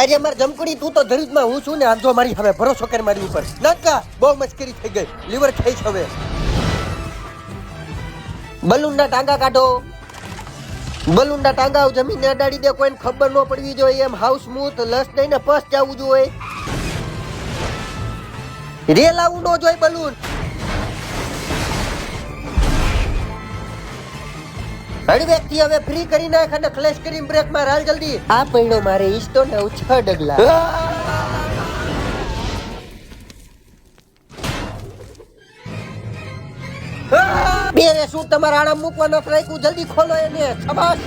અરે માર જમકડી તું તો ધરીજમાં હું છું ને આમ જો મારી હવે ભરોસો કર મારી ઉપર નાકા બહુ મસ્કરી થઈ ગઈ લીવર ખાઈ છે હવે બલૂનના ટાંગા કાઢો બલૂનના ટાંગા જમીને અડાડી દે કોઈને ખબર ન પડવી જોઈએ એમ હાઉસ સ્મૂથ લસ દઈને પસ જવું જોઈએ રેલ આવું ન જોઈએ બલૂન હળી વ્યક્તિ હવે ફ્રી કરી નાખ અને ક્લેશ કરીને બ્રેક માર હાલ જલ્દી આ પૈણો મારે ઈસ્ટો ને 6 ડગલા બે શું તમારા આરામ મૂકવા ન રાખ્યું જલ્દી ખોલો એને શાબાશ